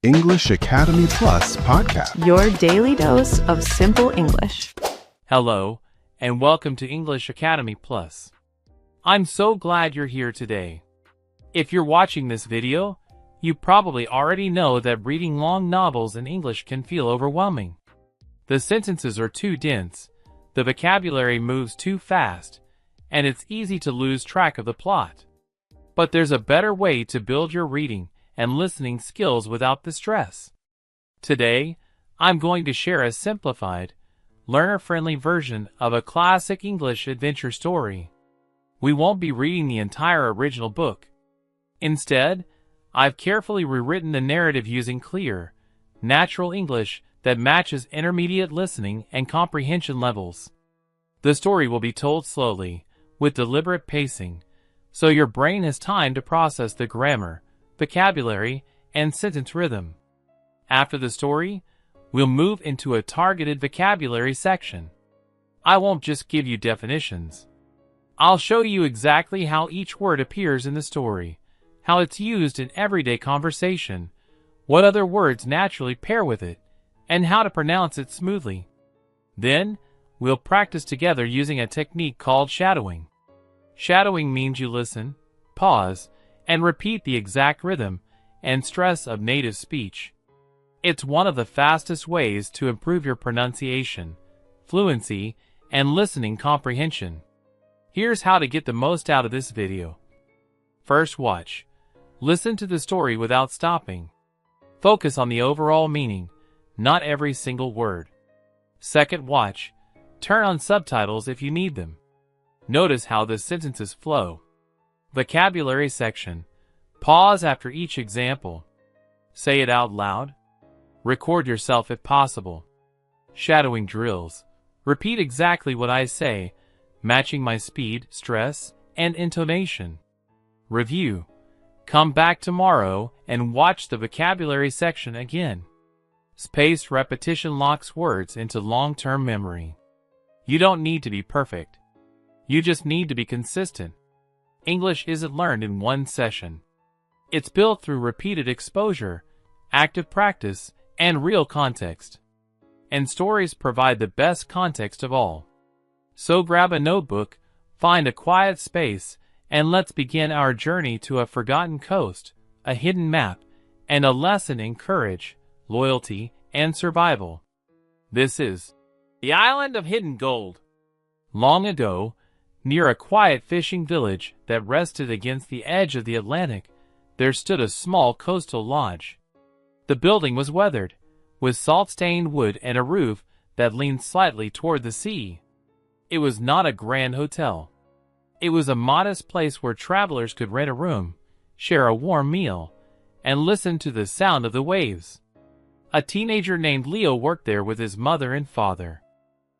English Academy Plus podcast. Your daily dose of simple English. Hello, and welcome to English Academy Plus. I'm so glad you're here today. If you're watching this video, you probably already know that reading long novels in English can feel overwhelming. The sentences are too dense, the vocabulary moves too fast, and it's easy to lose track of the plot. But there's a better way to build your reading and listening skills without the stress. Today, I'm going to share a simplified, learner-friendly version of a classic English adventure story. We won't be reading the entire original book. Instead, I've carefully rewritten the narrative using clear, natural English that matches intermediate listening and comprehension levels. The story will be told slowly, with deliberate pacing, so your brain has time to process the grammar, vocabulary, and sentence rhythm. After the story, we'll move into a targeted vocabulary section. I won't just give you definitions. I'll show you exactly how each word appears in the story, how it's used in everyday conversation, what other words naturally pair with it, and how to pronounce it smoothly. Then, we'll practice together using a technique called shadowing. Shadowing means you listen, pause, and repeat the exact rhythm and stress of native speech. It's one of the fastest ways to improve your pronunciation, fluency, and listening comprehension. Here's how to get the most out of this video. First, watch. Listen to the story without stopping. Focus on the overall meaning, not every single word. Second, watch. Turn on subtitles if you need them. Notice how the sentences flow. Vocabulary section. Pause after each example. Say it out loud. Record yourself if possible. Shadowing drills. Repeat exactly what I say, matching my speed, stress, and intonation. Review. Come back tomorrow and watch the vocabulary section again. Spaced repetition locks words into long-term memory. You don't need to be perfect. You just need to be consistent. English isn't learned in one session. It's built through repeated exposure, active practice, and real context. And stories provide the best context of all. So grab a notebook, find a quiet space, and let's begin our journey to a forgotten coast, a hidden map, and a lesson in courage, loyalty, and survival. This is the Island of Hidden Gold. Long ago, near a quiet fishing village that rested against the edge of the Atlantic, there stood a small coastal lodge. The building was weathered, with salt-stained wood and a roof that leaned slightly toward the sea. It was not a grand hotel. It was a modest place where travelers could rent a room, share a warm meal, and listen to the sound of the waves. A teenager named Leo worked there with his mother and father.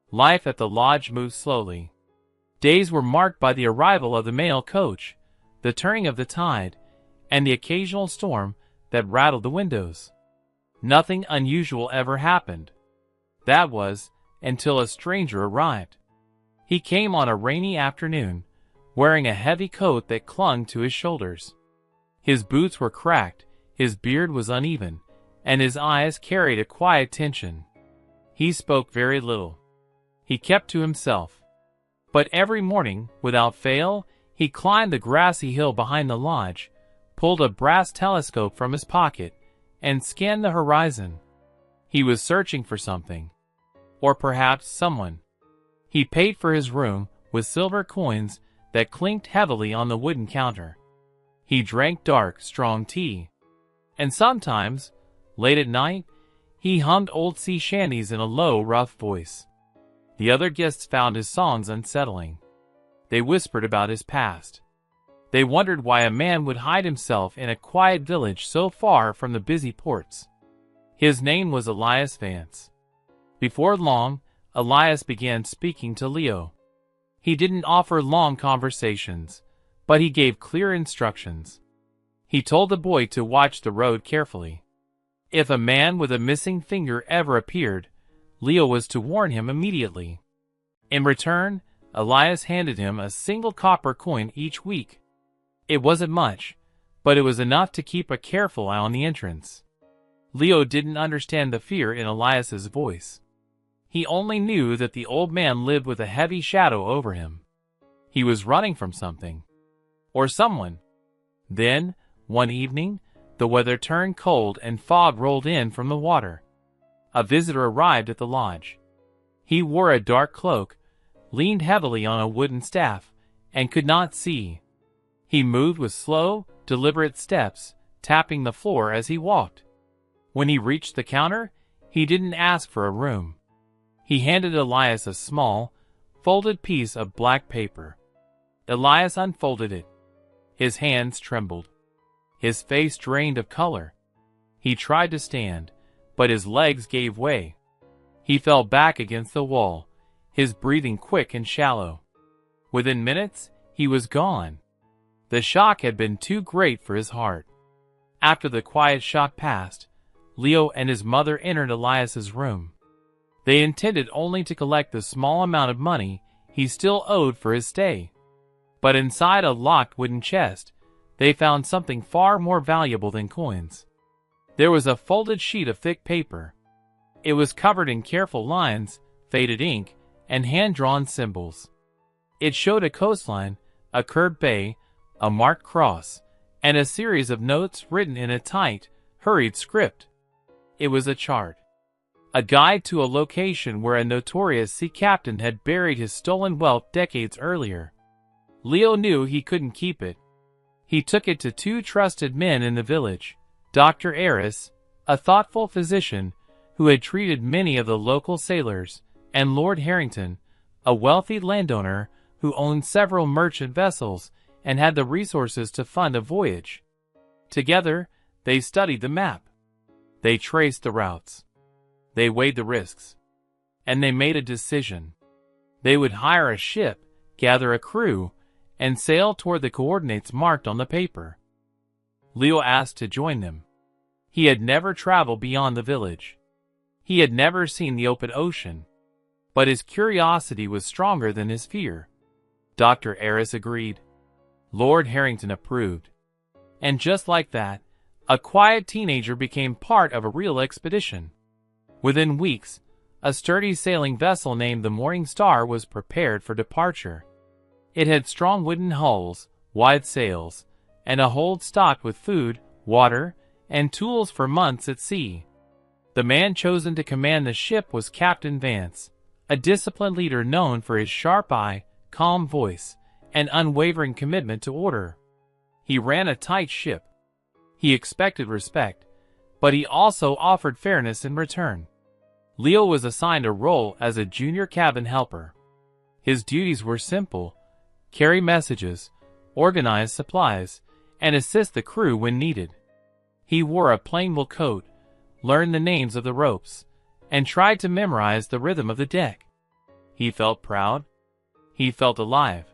Life at the lodge moved slowly. Days were marked by the arrival of the mail coach, the turning of the tide, and the occasional storm that rattled the windows. Nothing unusual ever happened. That was, until a stranger arrived. He came on a rainy afternoon, wearing a heavy coat that clung to his shoulders. His boots were cracked, his beard was uneven, and his eyes carried a quiet tension. He spoke very little. He kept to himself. But every morning, without fail, he climbed the grassy hill behind the lodge, pulled a brass telescope from his pocket, and scanned the horizon. He was searching for something. Or perhaps someone. He paid for his room with silver coins that clinked heavily on the wooden counter. He drank dark, strong tea. And sometimes, late at night, he hummed old sea shanties in a low, rough voice. The other guests found his songs unsettling. They whispered about his past. They wondered why a man would hide himself in a quiet village so far from the busy ports. His name was Elias Vance. Before long, Elias began speaking to Leo. He didn't offer long conversations, but he gave clear instructions. He told the boy to watch the road carefully. If a man with a missing finger ever appeared, Leo was to warn him immediately. In return, Elias handed him a single copper coin each week. It wasn't much, but it was enough to keep a careful eye on the entrance. Leo didn't understand the fear in Elias's voice. He only knew that the old man lived with a heavy shadow over him. He was running from something. Or someone. Then, one evening, the weather turned cold and fog rolled in from the water. A visitor arrived at the lodge. He wore a dark cloak, leaned heavily on a wooden staff, and could not see. He moved with slow, deliberate steps, tapping the floor as he walked. When he reached the counter, he didn't ask for a room. He handed Elias a small, folded piece of black paper. Elias unfolded it. His hands trembled. His face drained of color. He tried to stand, but his legs gave way. He fell back against the wall, his breathing quick and shallow. Within minutes, he was gone. The shock had been too great for his heart. After the quiet shock passed, Leo and his mother entered Elias's room. They intended only to collect the small amount of money he still owed for his stay. But inside a locked wooden chest, they found something far more valuable than coins. There was a folded sheet of thick paper. It was covered in careful lines, faded ink, and hand-drawn symbols. It showed a coastline, a curved bay, a marked cross, and a series of notes written in a tight, hurried script. It was a chart. A guide to a location where a notorious sea captain had buried his stolen wealth decades earlier. Leo knew he couldn't keep it. He took it to two trusted men in the village, Dr. Eris, a thoughtful physician who had treated many of the local sailors, and Lord Harrington, a wealthy landowner who owned several merchant vessels and had the resources to fund a voyage. Together, they studied the map. They traced the routes. They weighed the risks. And they made a decision. They would hire a ship, gather a crew, and sail toward the coordinates marked on the paper. Leo asked to join them. He had never traveled beyond the village. He had never seen the open ocean. But his curiosity was stronger than his fear. Dr. Eris agreed. Lord Harrington approved. And just like that, a quiet teenager became part of a real expedition. Within weeks, a sturdy sailing vessel named the Morning Star was prepared for departure. It had strong wooden hulls, wide sails, and a hold stocked with food, water, and tools for months at sea. The man chosen to command the ship was Captain Vance, a disciplined leader known for his sharp eye, calm voice, and unwavering commitment to order. He ran a tight ship. He expected respect, but he also offered fairness in return. Leo was assigned a role as a junior cabin helper. His duties were simple: carry messages, organize supplies, and assist the crew when needed. He wore a plain wool coat, learned the names of the ropes, and tried to memorize the rhythm of the deck. He felt proud. He felt alive.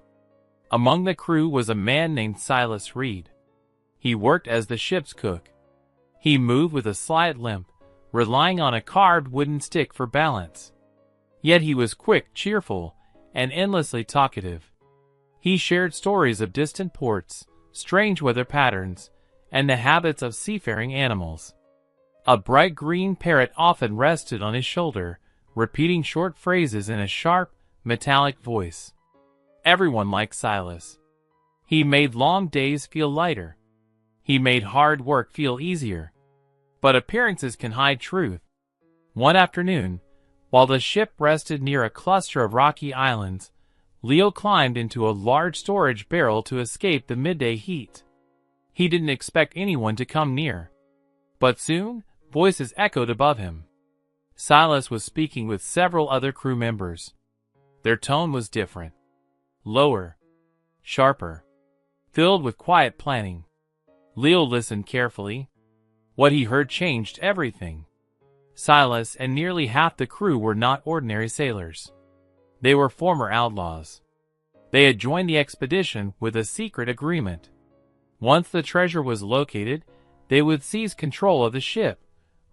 Among the crew was a man named Silas Reed. He worked as the ship's cook. He moved with a slight limp, relying on a carved wooden stick for balance. Yet he was quick, cheerful, and endlessly talkative. He shared stories of distant ports, strange weather patterns, and the habits of seafaring animals. A bright green parrot often rested on his shoulder, repeating short phrases in a sharp, metallic voice. Everyone liked Silas. He made long days feel lighter. He made hard work feel easier. But appearances can hide truth. One afternoon, while the ship rested near a cluster of rocky islands, Leo climbed into a large storage barrel to escape the midday heat. He didn't expect anyone to come near. But soon, voices echoed above him. Silas was speaking with several other crew members. Their tone was different. Lower. Sharper. Filled with quiet planning. Leo listened carefully. What he heard changed everything. Silas and nearly half the crew were not ordinary sailors. They were former outlaws. They had joined the expedition with a secret agreement. Once the treasure was located, they would seize control of the ship,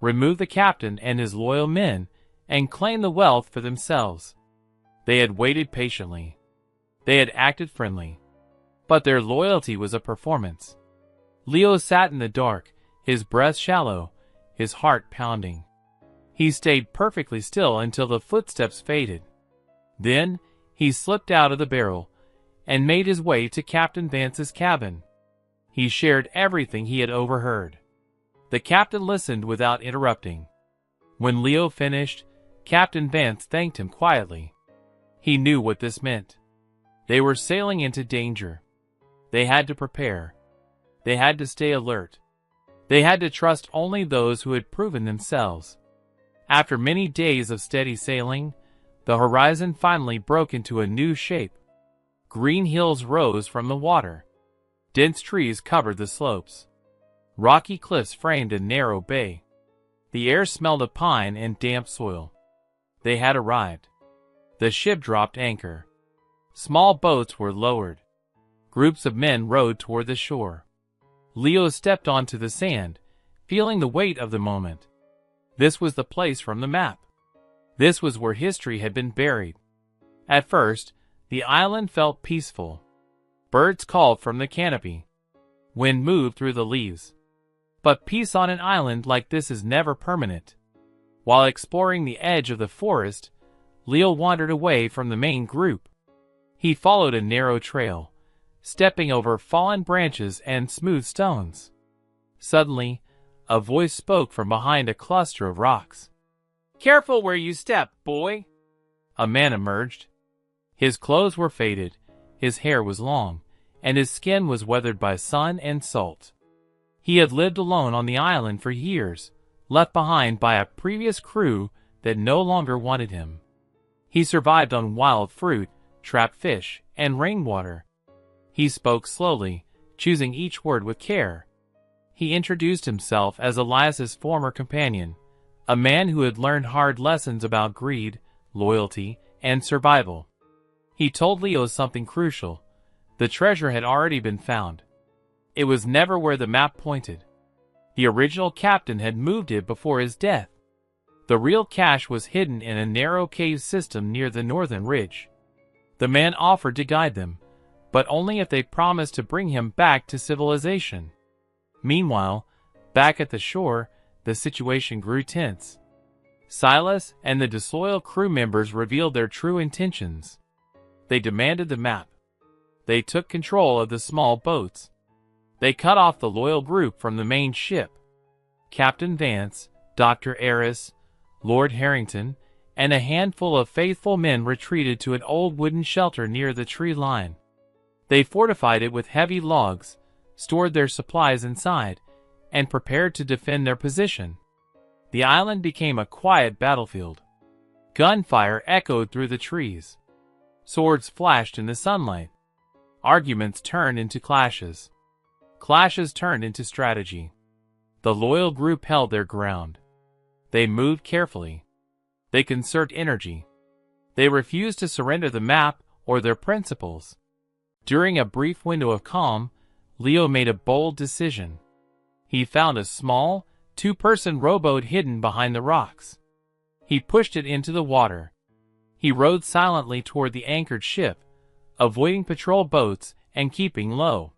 remove the captain and his loyal men, and claim the wealth for themselves. They had waited patiently. They had acted friendly. But their loyalty was a performance. Leo sat in the dark, his breath shallow, his heart pounding. He stayed perfectly still until the footsteps faded. Then, he slipped out of the barrel and made his way to Captain Vance's cabin. He shared everything he had overheard. The captain listened without interrupting. When Leo finished, Captain Vance thanked him quietly. He knew what this meant. They were sailing into danger. They had to prepare. They had to stay alert. They had to trust only those who had proven themselves. After many days of steady sailing, the horizon finally broke into a new shape. Green hills rose from the water. Dense trees covered the slopes. Rocky cliffs framed a narrow bay. The air smelled of pine and damp soil. They had arrived. The ship dropped anchor. Small boats were lowered. Groups of men rowed toward the shore. Leo stepped onto the sand, feeling the weight of the moment. This was the place from the map. This was where history had been buried. At first, the island felt peaceful. Birds called from the canopy. Wind moved through the leaves. But peace on an island like this is never permanent. While exploring the edge of the forest, Leo wandered away from the main group. He followed a narrow trail, stepping over fallen branches and smooth stones. Suddenly, a voice spoke from behind a cluster of rocks. "Careful where you step, boy!" A man emerged. His clothes were faded, his hair was long, and his skin was weathered by sun and salt. He had lived alone on the island for years, left behind by a previous crew that no longer wanted him. He survived on wild fruit, trapped fish, and rainwater. He spoke slowly, choosing each word with care. He introduced himself as Elias's former companion, a man who had learned hard lessons about greed, loyalty, and survival. He told Leo something crucial. The treasure had already been found. It was never where the map pointed. The original captain had moved it before his death. The real cache was hidden in a narrow cave system near the northern ridge. The man offered to guide them, but only if they promised to bring him back to civilization. Meanwhile, back at the shore, the situation grew tense. Silas and the disloyal crew members revealed their true intentions. They demanded the map. They took control of the small boats. They cut off the loyal group from the main ship. Captain Vance, Dr. Eris, Lord Harrington, and a handful of faithful men retreated to an old wooden shelter near the tree line. They fortified it with heavy logs, stored their supplies inside, and prepared to defend their position. The island became a quiet battlefield. Gunfire echoed through the trees. Swords flashed in the sunlight. Arguments turned into clashes. Clashes turned into strategy. The loyal group held their ground. They moved carefully. They conserved energy. They refused to surrender the map or their principles. During a brief window of calm, Leo made a bold decision. He found a small, two-person rowboat hidden behind the rocks. He pushed it into the water. He rowed silently toward the anchored ship, avoiding patrol boats and keeping low.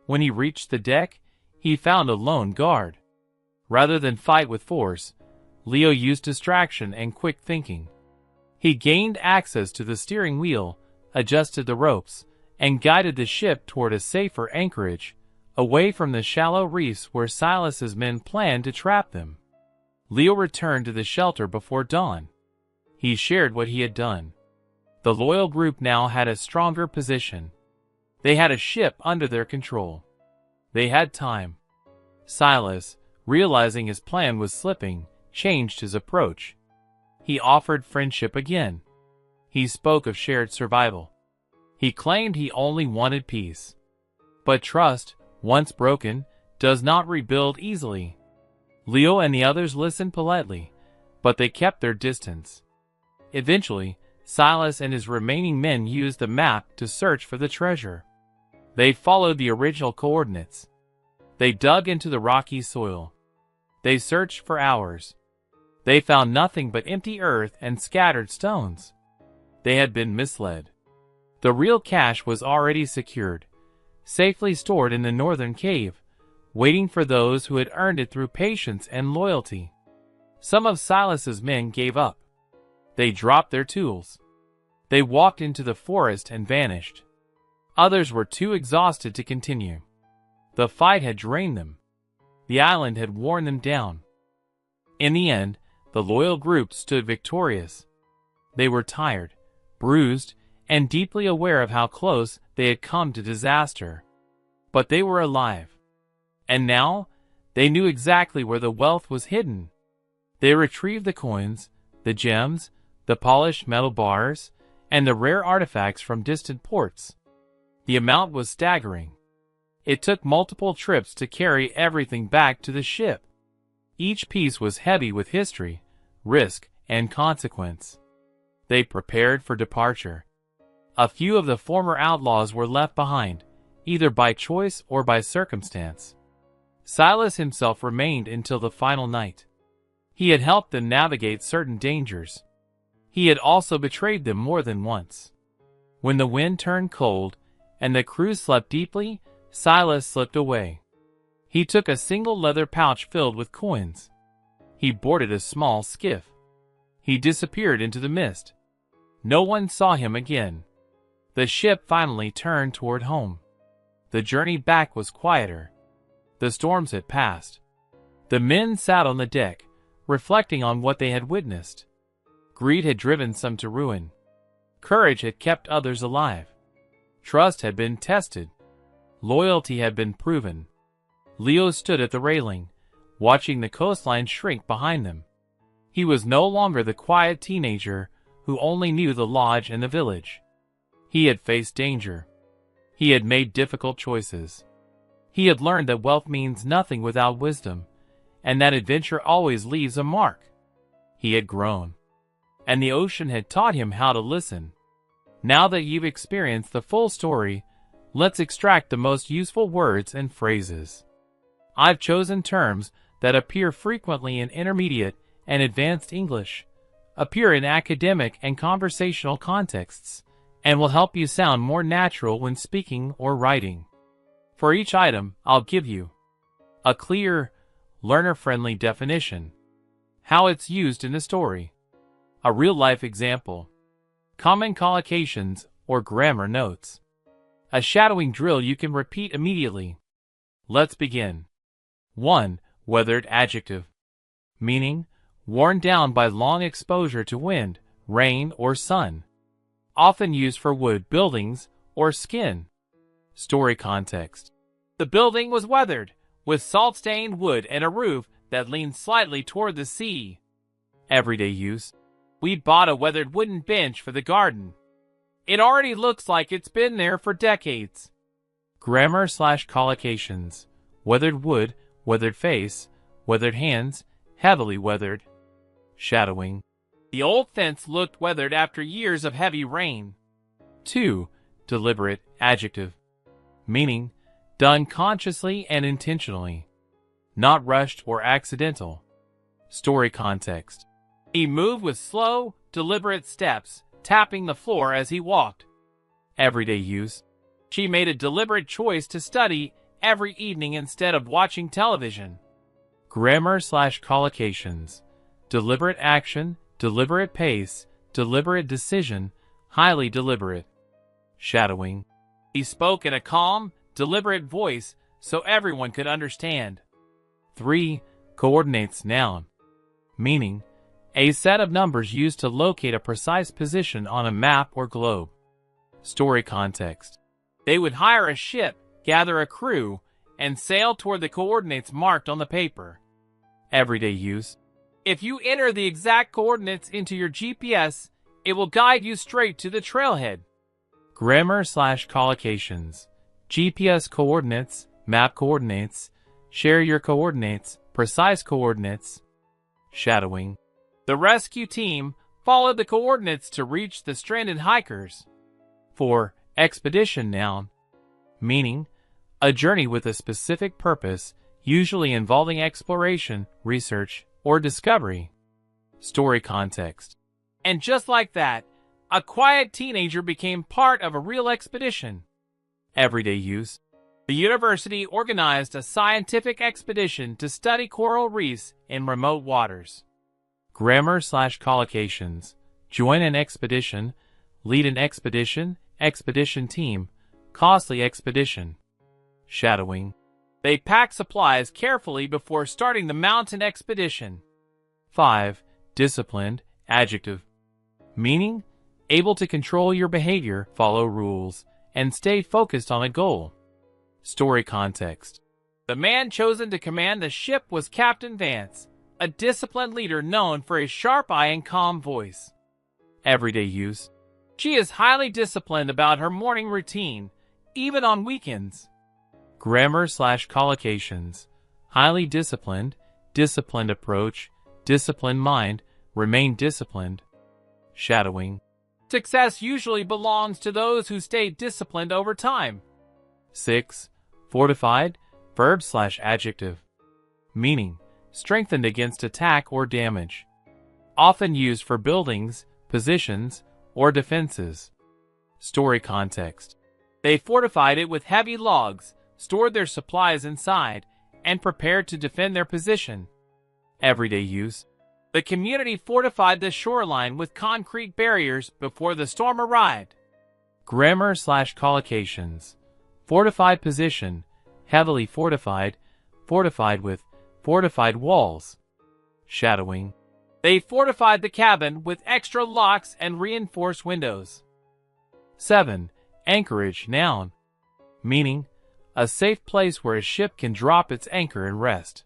When he reached the deck, he found a lone guard. Rather than fight with force, Leo used distraction and quick thinking. He gained access to the steering wheel, adjusted the ropes, and guided the ship toward a safer anchorage, away from the shallow reefs where Silas's men planned to trap them. Leo returned to the shelter before dawn. He shared what he had done. The loyal group now had a stronger position. They had a ship under their control. They had time. Silas, realizing his plan was slipping, changed his approach. He offered friendship again. He spoke of shared survival. He claimed he only wanted peace. But trust, once broken, does not rebuild easily. Leo and the others listened politely, but they kept their distance. Eventually, Silas and his remaining men used the map to search for the treasure. They followed the original coordinates. They dug into the rocky soil. They searched for hours. They found nothing but empty earth and scattered stones. They had been misled. The real cache was already secured, safely stored in the northern cave, waiting for those who had earned it through patience and loyalty. Some of Silas's men gave up. They dropped their tools. They walked into the forest and vanished. Others were too exhausted to continue. The fight had drained them. The island had worn them down. In the end, the loyal group stood victorious. They were tired, bruised, and deeply aware of how close they had come to disaster. But they were alive. And now, they knew exactly where the wealth was hidden. They retrieved the coins, the gems, the polished metal bars, and the rare artifacts from distant ports. The amount was staggering. It took multiple trips to carry everything back to the ship. Each piece was heavy with history, risk, and consequence. They prepared for departure. A few of the former outlaws were left behind, either by choice or by circumstance. Silas himself remained until the final night. He had helped them navigate certain dangers. He had also betrayed them more than once. When the wind turned cold and the crew slept deeply, Silas slipped away. He took a single leather pouch filled with coins. He boarded a small skiff. He disappeared into the mist. No one saw him again. The ship finally turned toward home. The journey back was quieter. The storms had passed. The men sat on the deck, reflecting on what they had witnessed. Greed had driven some to ruin. Courage had kept others alive. Trust had been tested. Loyalty had been proven. Leo stood at the railing, watching the coastline shrink behind them. He was no longer the quiet teenager who only knew the lodge and the village. He had faced danger. He had made difficult choices. He had learned that wealth means nothing without wisdom, and that adventure always leaves a mark. He had grown, and the ocean had taught him how to listen. Now that you've experienced the full story, let's extract the most useful words and phrases. I've chosen terms that appear frequently in intermediate and advanced English, appear in academic and conversational contexts, and will help you sound more natural when speaking or writing. For each item, I'll give you a clear, learner-friendly definition, how it's used in the story, a real-life example, common collocations or grammar notes, a shadowing drill you can repeat immediately. Let's begin. 1. Weathered adjective. Meaning, worn down by long exposure to wind, rain, or sun. Often used for wood, buildings, or skin. Story context. The building was weathered, with salt-stained wood and a roof that leaned slightly toward the sea. Everyday use. We bought a weathered wooden bench for the garden. It already looks like it's been there for decades. Grammar/collocations. Weathered wood, weathered face, weathered hands, heavily weathered. Shadowing. The old fence looked weathered after years of heavy rain. 2. Deliberate adjective. Meaning, done consciously and intentionally. Not rushed or accidental. Story context. He moved with slow, deliberate steps, tapping the floor as he walked. Everyday use. She made a deliberate choice to study every evening instead of watching television. Grammar/collocations. Deliberate action, deliberate pace, deliberate decision, highly deliberate. Shadowing. He spoke in a calm, deliberate voice so everyone could understand. 3. Coordinates noun. Meaning, a set of numbers used to locate a precise position on a map or globe. Story context. They would hire a ship, gather a crew, and sail toward the coordinates marked on the paper. Everyday use. If you enter the exact coordinates into your GPS, it will guide you straight to the trailhead. Grammar/collocations. GPS coordinates, map coordinates, share your coordinates, precise coordinates. Shadowing. The rescue team followed the coordinates to reach the stranded hikers. 4. Expedition noun. Meaning, a journey with a specific purpose, usually involving exploration, research, or discovery. Story context. And just like that, a quiet teenager became part of a real expedition. Everyday use. The university organized a scientific expedition to study coral reefs in remote waters. Grammar/collocations. Join an expedition, lead an expedition, expedition team, costly expedition. Shadowing. They packed supplies carefully before starting the mountain expedition. 5. Disciplined, adjective. Meaning, able to control your behavior, follow rules, and stay focused on a goal. Story context. The man chosen to command the ship was Captain Vance, a disciplined leader known for his sharp eye and calm voice. Everyday use. She is highly disciplined about her morning routine, even on weekends. Grammar/collocations. Highly disciplined, disciplined approach, disciplined mind, remain disciplined. Shadowing. Success usually belongs to those who stay disciplined over time. 6. Fortified, verb/adjective. Meaning, strengthened against attack or damage. Often used for buildings, positions, or defenses. Story context. They fortified it with heavy logs, stored their supplies inside, and prepared to defend their position. Everyday use. The community fortified the shoreline with concrete barriers before the storm arrived. Grammar/collocations. Fortified position, heavily fortified, fortified with, fortified walls. Shadowing. They fortified the cabin with extra locks and reinforced windows. 7. Anchorage, noun. Meaning, a safe place where a ship can drop its anchor and rest.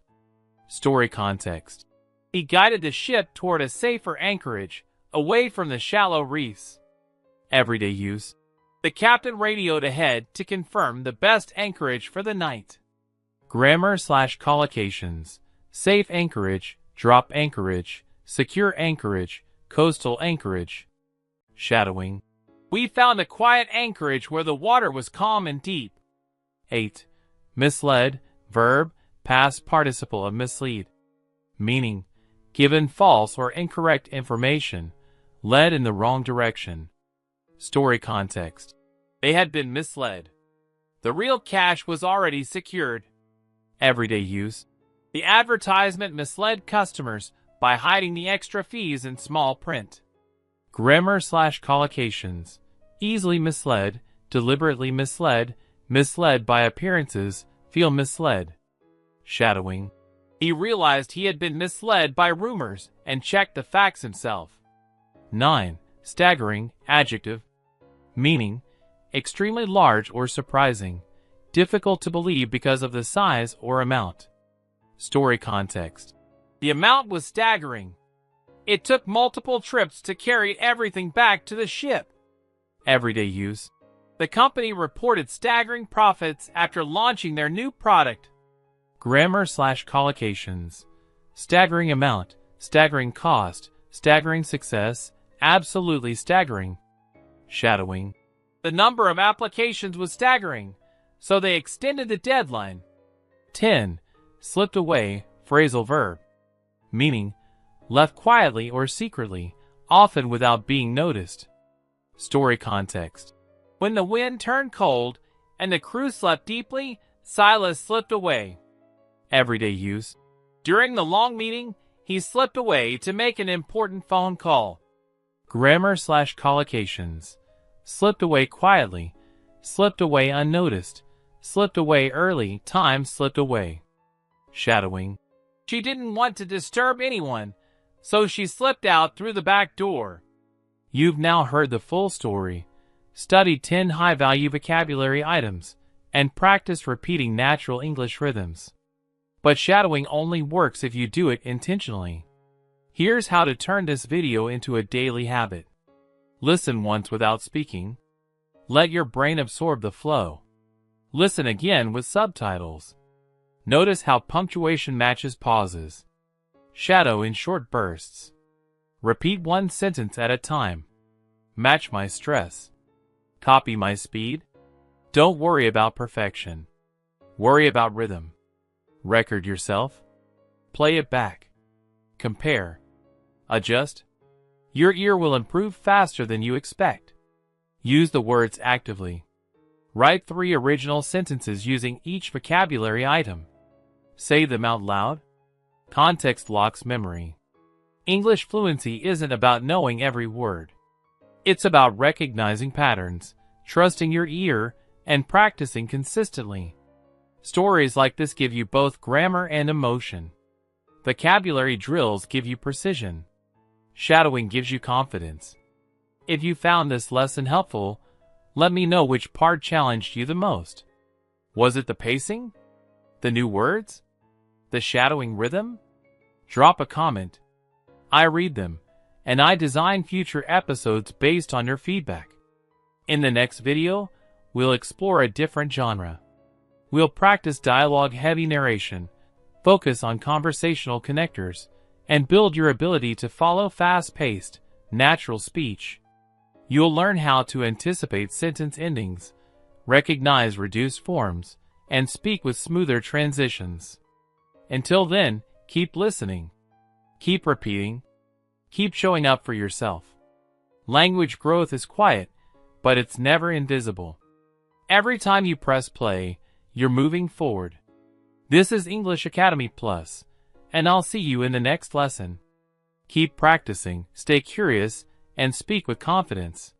Story context. He guided the ship toward a safer anchorage, away from the shallow reefs. Everyday use. The captain radioed ahead to confirm the best anchorage for the night. Grammar/collocations. Safe anchorage, drop anchorage, secure anchorage, coastal anchorage. Shadowing. We found a quiet anchorage where the water was calm and deep. 8. Misled, verb, past participle of mislead. Meaning, given false or incorrect information, led in the wrong direction. Story context. They had been misled. The real cash was already secured. Everyday use. The advertisement misled customers by hiding the extra fees in small print. Grammar/collocations. Easily misled, deliberately misled, misled by appearances, feel misled. Shadowing. He realized he had been misled by rumors and checked the facts himself. 9. Staggering, adjective. Meaning, extremely large or surprising, difficult to believe because of the size or amount. Story context. The amount was staggering. It took multiple trips to carry everything back to the ship. Everyday use. The company reported staggering profits after launching their new product. Grammar/collocations. Staggering amount, staggering cost, staggering success, absolutely staggering. Shadowing. The number of applications was staggering, so they extended the deadline. 10. Slipped away, phrasal verb. Meaning, left quietly or secretly, often without being noticed. Story context. When the wind turned cold and the crew slept deeply, Silas slipped away. Everyday use. During the long meeting, he slipped away to make an important phone call. Grammar/collocations. Slipped away quietly, slipped away unnoticed, slipped away early, time slipped away. Shadowing. She didn't want to disturb anyone, so she slipped out through the back door. You've now heard the full story. Study 10 high-value vocabulary items and practice repeating natural English rhythms. But shadowing only works if you do it intentionally. Here's how to turn this video into a daily habit. Listen once without speaking. Let your brain absorb the flow. Listen again with subtitles. Notice how punctuation matches pauses. Shadow in short bursts. Repeat one sentence at a time. Match my stress. Copy my speed. Don't worry about perfection. Worry about rhythm. Record yourself. Play it back. Compare. Adjust. Your ear will improve faster than you expect. Use the words actively. Write 3 original sentences using each vocabulary item. Say them out loud. Context locks memory. English fluency isn't about knowing every word. It's about recognizing patterns, trusting your ear, and practicing consistently. Stories like this give you both grammar and emotion. Vocabulary drills give you precision. Shadowing gives you confidence. If you found this lesson helpful, let me know which part challenged you the most. Was it the pacing? The new words? The shadowing rhythm? Drop a comment. I read them, and I design future episodes based on your feedback. In the next video, we'll explore a different genre. We'll practice dialogue-heavy narration, focus on conversational connectors, and build your ability to follow fast-paced, natural speech. You'll learn how to anticipate sentence endings, recognize reduced forms, and speak with smoother transitions. Until then, keep listening, keep repeating, keep showing up for yourself. Language growth is quiet, but it's never invisible. Every time you press play, you're moving forward. This is English Academy Plus, and I'll see you in the next lesson. Keep practicing, stay curious, and speak with confidence.